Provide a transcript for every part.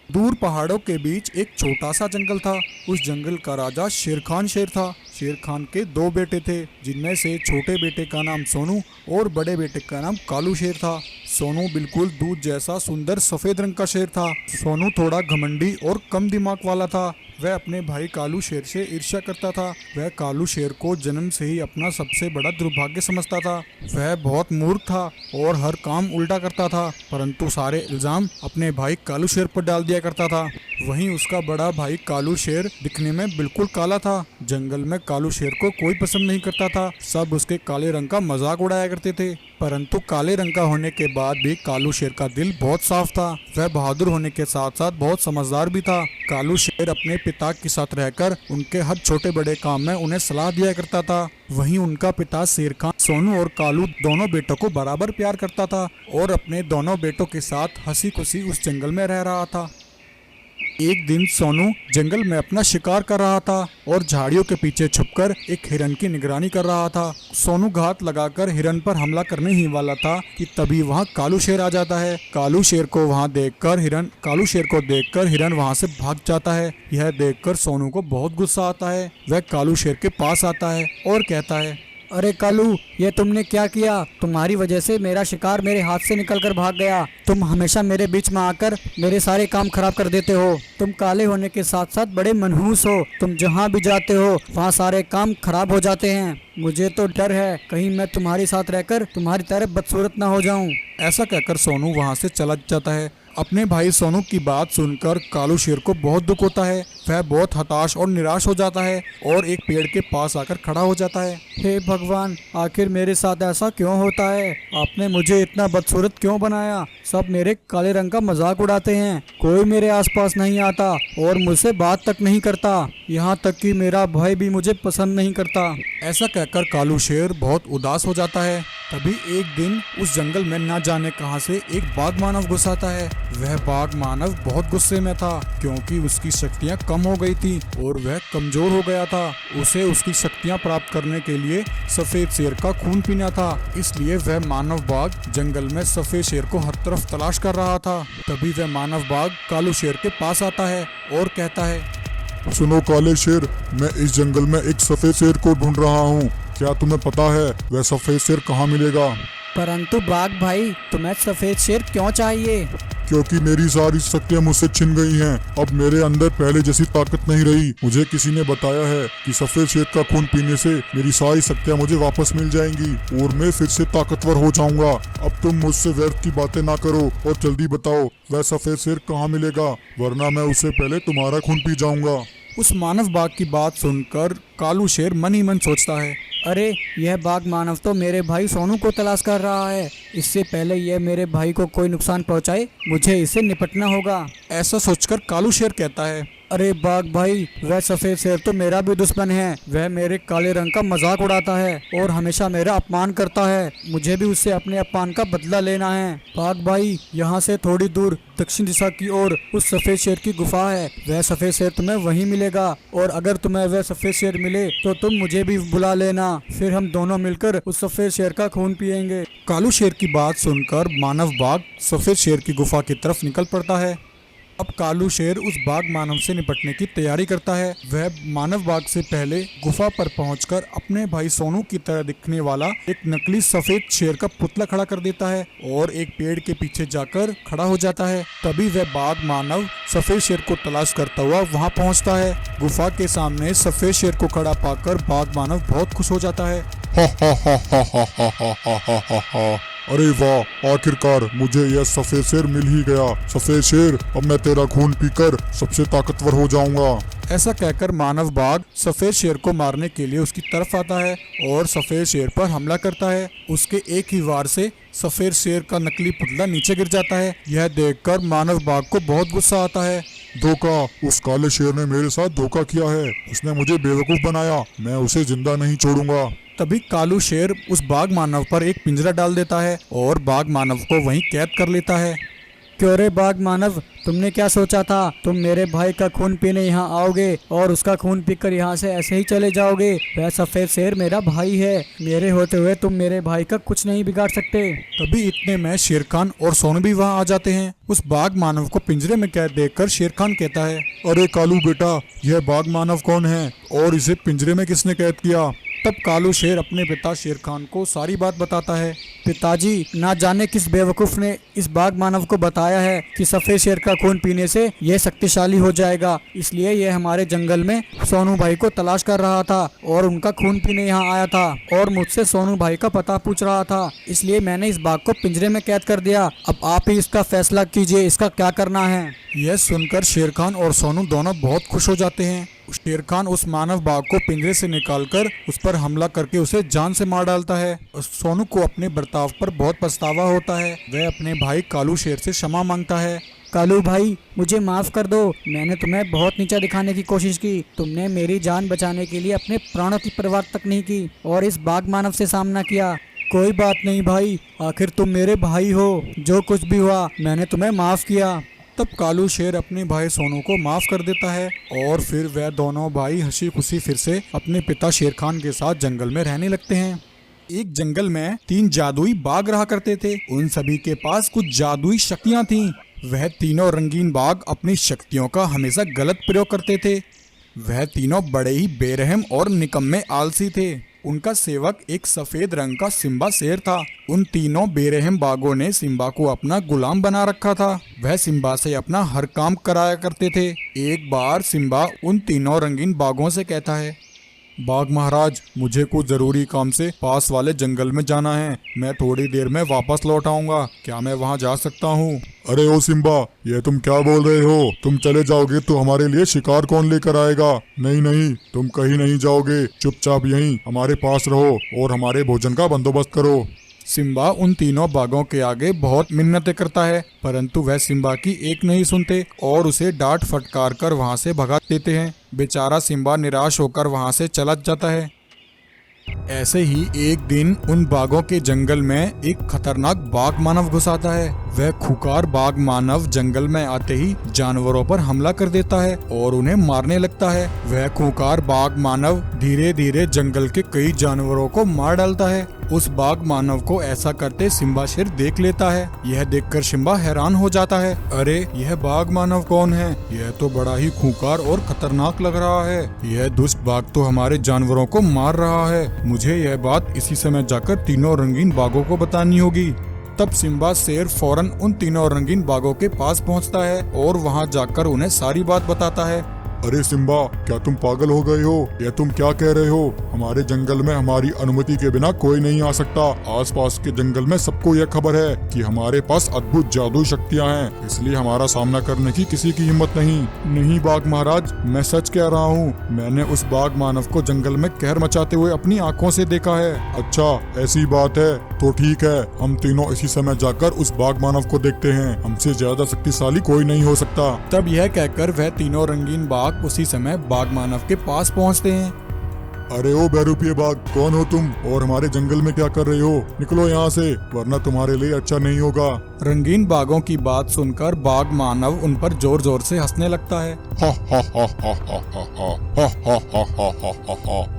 दूर पहाड़ों के बीच एक छोटा सा जंगल था। उस जंगल का राजा शेर खान शेर था। शेर खान के दो बेटे थे, जिनमें से छोटे बेटे का नाम सोनू और बड़े बेटे का नाम कालू शेर था। सोनू बिल्कुल दूध जैसा सुंदर सफेद रंग का शेर था। सोनू थोड़ा घमंडी और कम दिमाग वाला था। वह अपने भाई कालू शेर से ईर्ष्या करता था। वह कालू शेर को जन्म से ही अपना सबसे बड़ा दुर्भाग्य समझता था। वह बहुत मूर्ख था और हर काम उल्टा करता था, परंतु सारे इल्जाम अपने भाई कालू शेर पर डाल दिया करता था। वहीं उसका बड़ा भाई कालू शेर दिखने में बिल्कुल काला था। जंगल में कालू शेर को कोई पसंद नहीं करता था। सब उसके काले रंग का मजाक उड़ाया करते थे, परंतु काले रंग का होने के बाद भी कालू शेर का दिल बहुत साफ था। वह बहादुर होने के साथ साथ बहुत समझदार भी था। कालू शेर अपने पिता के साथ रहकर उनके हर छोटे बड़े काम में उन्हें सलाह दिया करता था। वहीं उनका पिता शेर खान सोनू और कालू दोनों बेटों को बराबर प्यार करता था और अपने दोनों बेटों के साथ हंसी खुशी उस जंगल में रह रहा था। एक दिन सोनू जंगल में अपना शिकार कर रहा था और झाड़ियों के पीछे छुपकर एक हिरन की निगरानी कर रहा था। सोनू घात लगाकर हिरन पर हमला करने ही वाला था कि तभी वहां कालू शेर आ जाता है। कालू शेर को देखकर हिरन वहां से भाग जाता है। यह देखकर सोनू को बहुत गुस्सा आता है। वह कालू शेर के पास आता है और कहता है, अरे कालू, ये तुमने क्या किया? तुम्हारी वजह से मेरा शिकार मेरे हाथ से निकलकर भाग गया। तुम हमेशा मेरे बीच में आकर मेरे सारे काम खराब कर देते हो। तुम काले होने के साथ साथ बड़े मनहूस हो। तुम जहाँ भी जाते हो वहाँ सारे काम खराब हो जाते हैं। मुझे तो डर है कहीं मैं तुम्हारे साथ रहकर तुम्हारी तरह बदसूरत ना हो जाऊं। ऐसा कहकर सोनू वहां से चला जाता है। अपने भाई सोनू की बात सुनकर कालू शेर को बहुत दुख होता है। वह बहुत हताश और निराश हो जाता है और एक पेड़ के पास आकर खड़ा हो जाता है। हे भगवान, आखिर मेरे साथ ऐसा क्यों होता है? आपने मुझे इतना बदसूरत क्यों बनाया? सब मेरे काले रंग का मजाक उड़ाते हैं। कोई मेरे आसपास नहीं आता और मुझसे बात तक नहीं करता। यहाँ तक कि मेरा भाई भी मुझे पसंद नहीं करता। ऐसा कहकर कालू शेर बहुत उदास हो जाता है। तभी एक दिन उस जंगल में न जाने कहां से एक बाघ मानव घुस आता है। वह बाघ मानव बहुत गुस्से में था, क्योंकि उसकी शक्तियां कम हो गई थी और वह कमजोर हो गया था। उसे उसकी शक्तियां प्राप्त करने के लिए सफेद शेर का खून पीना था। इसलिए वह मानव बाघ जंगल में सफेद शेर को हर तरफ तलाश कर रहा था। तभी वह मानव बाघ कालू शेर के पास आता है और कहता है, सुनो काले शेर, मैं इस जंगल में एक सफेद शेर को ढूंढ रहा हूँ। क्या तुम्हें पता है वह सफेद शेर कहाँ मिलेगा? परंतु बाघ भाई, तुम्हें सफेद शेर क्यों चाहिए? क्योंकि मेरी सारी शक्तियाँ मुझसे छिन गई हैं। अब मेरे अंदर पहले जैसी ताकत नहीं रही। मुझे किसी ने बताया है कि सफेद शेर का खून पीने से मेरी सारी शक्तियाँ मुझे वापस मिल जाएंगी और मैं फिर से ताकतवर हो जाऊंगा। अब तुम मुझसे व्यर्थ की बातें ना करो और जल्दी बताओ वह सफेद शेर कहाँ मिलेगा, वरना मैं उससे पहले तुम्हारा खून पी जाऊंगा। उस मानव बाघ की बात सुनकर कालू शेर मन ही मन सोचता है, अरे, यह बाघ मानव तो मेरे भाई सोनू को तलाश कर रहा है। इससे पहले यह मेरे भाई को कोई नुकसान पहुंचाए, मुझे इससे निपटना होगा। ऐसा सोचकर कालू शेर कहता है, अरे बाघ भाई, वह सफेद शेर तो मेरा भी दुश्मन है। वह मेरे काले रंग का मजाक उड़ाता है और हमेशा मेरा अपमान करता है। मुझे भी उससे अपने अपमान का बदला लेना है। बाघ भाई, यहाँ से थोड़ी दूर दक्षिण दिशा की ओर उस सफेद शेर की गुफा है। वह सफेद शेर तुम्हें वहीं मिलेगा और अगर तुम्हें वह सफेद शेर मिले तो तुम मुझे भी बुला लेना। फिर हम दोनों मिलकर उस सफेद शेर का खून पियेंगे। कालू शेर की बात सुनकर मानव बाघ सफेद शेर की गुफा की तरफ निकल पड़ता है। अब कालू शेर उस बाघ मानव से निपटने की तैयारी करता है। वह मानव बाघ से पहले गुफा पर पहुंचकर अपने भाई सोनू की तरह दिखने वाला एक नकली सफेद शेर का पुतला खड़ा कर देता है और एक पेड़ के पीछे जाकर खड़ा हो जाता है। तभी वह बाघ मानव सफेद शेर को तलाश करता हुआ वहां पहुंचता है। गुफा के सामने सफेद शेर को खड़ा पाकर बाघ मानव बहुत खुश हो जाता है। अरे वाह, आखिरकार मुझे यह सफेद शेर मिल ही गया। सफेद शेर, अब मैं तेरा खून पीकर सबसे ताकतवर हो जाऊंगा। ऐसा कहकर मानव बाघ सफेद शेर को मारने के लिए उसकी तरफ आता है और सफेद शेर पर हमला करता है। उसके एक ही वार से सफेद शेर का नकली पुतला नीचे गिर जाता है। यह देखकर मानव बाघ को बहुत गुस्सा आता है। धोखा, उस काले शेर ने मेरे साथ धोखा किया है। उसने मुझे बेवकूफ बनाया। मैं उसे जिंदा नहीं छोड़ूंगा। तभी कालू शेर उस बाघ मानव पर एक पिंजरा डाल देता है और बाघ मानव को वहीं कैद कर लेता है। क्यों रे बाघ मानव, तुमने क्या सोचा था? तुम मेरे भाई का खून पीने यहाँ आओगे और उसका खून पीकर यहाँ से ऐसे ही चले जाओगे? वह सफेद शेर मेरा भाई है, मेरे होते हुए तुम मेरे भाई का कुछ नहीं बिगाड़ सकते। तभी इतने में शेर खान और सोनू भी वहाँ आ जाते हैं। उस बाघ मानव को पिंजरे में कैद देखकर शेर खान कहता है, अरे कालू बेटा, यह बाघ मानव कौन है और इसे पिंजरे में किसने कैद किया? तब कालू शेर अपने पिता शेर खान को सारी बात बताता है। पिताजी, ना जाने किस बेवकूफ ने इस बाघ मानव को बताया है कि सफेद शेर का खून पीने से यह शक्तिशाली हो जाएगा, इसलिए यह हमारे जंगल में सोनू भाई को तलाश कर रहा था और उनका खून पीने यहाँ आया था और मुझसे सोनू भाई का पता पूछ रहा था, इसलिए मैंने इस बाघ को पिंजरे में कैद कर दिया। अब आप ही इसका फैसला कीजिए, इसका क्या करना है। यह सुनकर शेर खान और सोनू दोनों बहुत खुश हो जाते हैं। शेर खान उस मानव बाघ को पिंजरे से निकालकर उस पर हमला करके उसे जान से मार डालता है। सोनू को अपने बर्ताव पर बहुत पछतावा होता है। वह अपने भाई कालू शेर से क्षमा मांगता है। कालू भाई, मुझे माफ कर दो, मैंने तुम्हें बहुत नीचा दिखाने की कोशिश की। तुमने मेरी जान बचाने के लिए अपने प्राणों की परवाह तक नहीं की और इस बाघ मानव से सामना किया। कोई बात नहीं भाई, आखिर तुम मेरे भाई हो। जो कुछ भी हुआ मैंने तुम्हें माफ किया। तब कालू शेर अपने भाई सोनू को माफ कर देता है और फिर वह दोनों भाई हंसी खुशी फिर से अपने पिता शेर खान के साथ जंगल में रहने लगते हैं। एक जंगल में 3 जादुई बाघ रहा करते थे। उन सभी के पास कुछ जादुई शक्तियां थीं। वह तीनों रंगीन बाघ अपनी शक्तियों का हमेशा गलत प्रयोग करते थे। वह तीनों बड़े ही बेरहम और निकम्मे आलसी थे। उनका सेवक एक सफेद रंग का सिम्बा शेर था। उन तीनों बेरहम बाघों ने सिम्बा को अपना गुलाम बना रखा था। वह सिम्बा से अपना हर काम कराया करते थे। एक बार सिम्बा उन तीनों रंगीन बाघों से कहता है, बाघ महाराज, मुझे कुछ जरूरी काम से पास वाले जंगल में जाना है। मैं थोड़ी देर में वापस लौट आऊंगा। क्या मैं वहां जा सकता हूं? अरे ओ सिम्बा, ये तुम क्या बोल रहे हो? तुम चले जाओगे तो हमारे लिए शिकार कौन लेकर आएगा? नहीं नहीं, तुम कहीं नहीं जाओगे। चुपचाप यहीं हमारे पास रहो और हमारे भोजन का बंदोबस्त करो। सिम्बा उन तीनों बाघों के आगे बहुत मिन्नतें करता है, परंतु वह सिम्बा की एक नहीं सुनते और उसे डांट फटकार कर वहां से भगा देते हैं। बेचारा सिम्बा निराश होकर वहां से चला जाता है। ऐसे ही एक दिन उन बाघों के जंगल में एक खतरनाक बाघ मानव घुस आता है। वह खूंखार बाघ मानव जंगल में आते ही जानवरों पर हमला कर देता है और उन्हें मारने लगता है। वह खूंखार बाघ मानव धीरे धीरे जंगल के कई जानवरों को मार डालता है। उस बाघ मानव को ऐसा करते सिम्बा शेर देख लेता है। यह देखकर सिम्बा हैरान हो जाता है। अरे, यह बाघ मानव कौन है? यह तो बड़ा ही खूंखार और खतरनाक लग रहा है। यह दुष्ट बाघ तो हमारे जानवरों को मार रहा है। मुझे यह बात इसी समय जाकर तीनों रंगीन बाघों को बतानी होगी। तब सिम्बा शेर फौरन उन तीनों रंगीन बाघों के पास पहुंचता है और वहां जाकर उन्हें सारी बात बताता है। अरे सिम्बा, क्या तुम पागल हो गए हो? या तुम क्या कह रहे हो? हमारे जंगल में हमारी अनुमति के बिना कोई नहीं आ सकता। आसपास के जंगल में सबको यह खबर है कि हमारे पास अद्भुत जादुई शक्तियां हैं, इसलिए हमारा सामना करने की किसी की हिम्मत नहीं। नहीं बाघ महाराज, मैं सच कह रहा हूँ। मैंने उस बाघ मानव को जंगल में कहर मचाते हुए अपनी आंखों से देखा है। अच्छा, ऐसी बात है तो ठीक है, हम तीनों इसी समय जाकर उस बाघ मानव को देखते हैं। हमसे ज्यादा शक्तिशाली कोई नहीं हो सकता। तब यह कहकर वह तीनों रंगीन बाघ उसी समय बाघ मानव के पास पहुंचते हैं। अरे ओ बहरूपिये बाघ, कौन हो तुम और हमारे जंगल में क्या कर रहे हो? निकलो यहाँ से, वरना तुम्हारे लिए अच्छा नहीं होगा। रंगीन बाघों की बात सुनकर बाघ मानव उन पर जोर जोर से हंसने लगता है।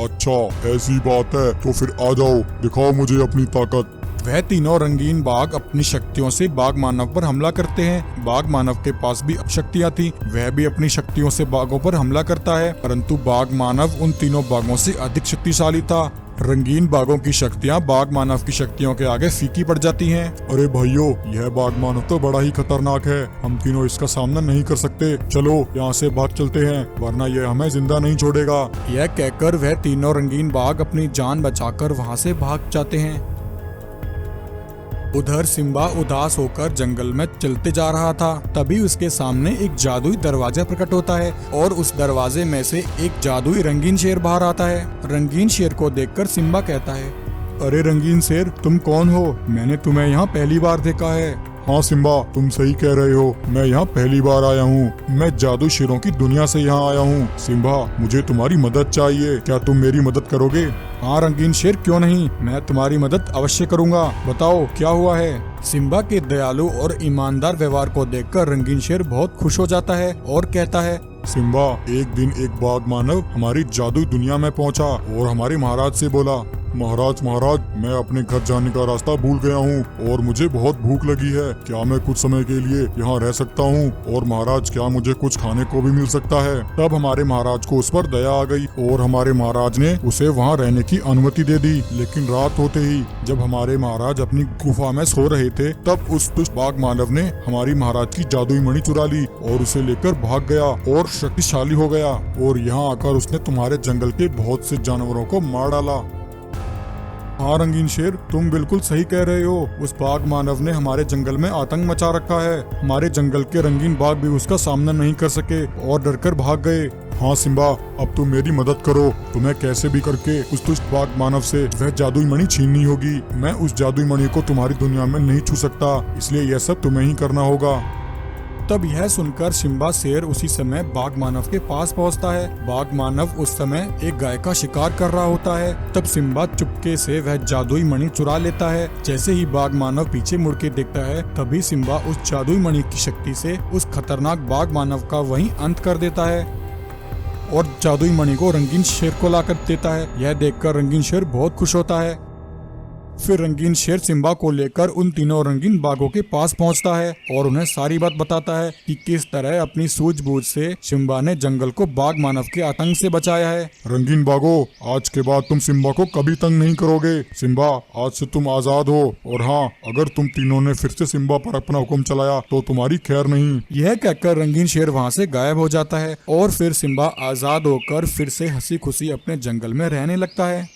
अच्छा, ऐसी बात है तो फिर आ जाओ, दिखाओ मुझे अपनी ताकत। वह तीनों रंगीन बाघ अपनी शक्तियों से बाघ मानव पर हमला करते हैं। बाघ मानव के पास भी शक्तियां थी। वह भी अपनी शक्तियों से बाघों पर हमला करता है, परंतु बाघ मानव उन तीनों बाघों से अधिक शक्तिशाली था। रंगीन बाघों की शक्तियां बाघ मानव की शक्तियों के आगे फीकी पड़ जाती हैं। अरे भाइयों, यह बाघ मानव तो बड़ा ही खतरनाक है। हम तीनों इसका सामना नहीं कर सकते। चलो यहाँ से भाग चलते हैं, वरना यह हमें जिंदा नहीं छोड़ेगा। यह कहकर वह तीनों रंगीन बाघ अपनी जान बचाकर वहाँ से भाग जाते हैं। उधर सिम्बा उदास होकर जंगल में चलते जा रहा था। तभी उसके सामने एक जादुई दरवाजा प्रकट होता है और उस दरवाजे में से एक जादुई रंगीन शेर बाहर आता है। रंगीन शेर को देखकर सिम्बा कहता है, अरे रंगीन शेर, तुम कौन हो? मैंने तुम्हें यहाँ पहली बार देखा है। हाँ सिम्बा, तुम सही कह रहे हो, मैं यहाँ पहली बार आया हूँ। मैं जादू शेरों की दुनिया से यहाँ आया हूँ। सिम्बा, मुझे तुम्हारी मदद चाहिए, क्या तुम मेरी मदद करोगे? हाँ रंगीन शेर, क्यों नहीं, मैं तुम्हारी मदद अवश्य करूँगा। बताओ क्या हुआ है? सिम्बा के दयालु और ईमानदार व्यवहार को देखकर रंगीन शेर बहुत खुश हो जाता है और कहता है, सिम्बा, एक दिन एक बाघ मानव हमारी जादुई दुनिया में पहुंचा और हमारे महाराज से बोला, महाराज महाराज, मैं अपने घर जाने का रास्ता भूल गया हूँ और मुझे बहुत भूख लगी है। क्या मैं कुछ समय के लिए यहाँ रह सकता हूँ? और महाराज, क्या मुझे कुछ खाने को भी मिल सकता है? तब हमारे महाराज को उस पर दया आ गई और हमारे महाराज ने उसे वहाँ रहने की अनुमति दे दी। लेकिन रात होते ही जब हमारे महाराज अपनी गुफा में सो रहे थे, तब उस दुष्ट बाघ मानव ने हमारी महाराज की जादुई मणि चुरा ली और उसे लेकर भाग गया और शक्तिशाली हो गया। और यहाँ आकर उसने तुम्हारे जंगल के बहुत से जानवरों को मार डाला। हाँ रंगीन शेर, तुम बिल्कुल सही कह रहे हो। उस बाघ मानव ने हमारे जंगल में आतंक मचा रखा है। हमारे जंगल के रंगीन बाघ भी उसका सामना नहीं कर सके और डरकर भाग गए। हाँ सिम्बा, अब तुम मेरी मदद करो। तुम्हें कैसे भी करके उस दुष्ट बाघ मानव से वह जादुई मणि छीननी होगी। मैं उस जादुई मणि को तुम्हारी दुनिया में नहीं छू सकता, इसलिए यह सब तुम्हें ही करना होगा। तब यह सुनकर सिम्बा शेर उसी समय बाघ मानव के पास पहुंचता है। बाघ मानव उस समय एक गाय का शिकार कर रहा होता है। तब सिम्बा चुपके से वह जादुई मणि चुरा लेता है। जैसे ही बाघ मानव पीछे मुड़ के देखता है, तभी सिम्बा उस जादुई मणि की शक्ति से उस खतरनाक बाघ मानव का वहीं अंत कर देता है और जादुई मणि को रंगीन शेर को लाकर देता है। यह देखकर रंगीन शेर बहुत खुश होता है। फिर रंगीन शेर सिम्बा को लेकर उन तीनों रंगीन बाघों के पास पहुंचता है और उन्हें सारी बात बताता है कि किस तरह अपनी सूझबूझ से सिम्बा ने जंगल को बाघ मानव के आतंक से बचाया है। रंगीन बाघों, आज के बाद तुम सिम्बा को कभी तंग नहीं करोगे। सिम्बा, आज से तुम आजाद हो। और हाँ, अगर तुम तीनों ने फिर से सिम्बा पर अपना हुक्म चलाया तो तुम्हारी खैर नहीं। यह कहकर रंगीन शेर वहाँ से गायब हो जाता है और फिर सिम्बा आजाद होकर फिर से हंसी खुशी अपने जंगल में रहने लगता है।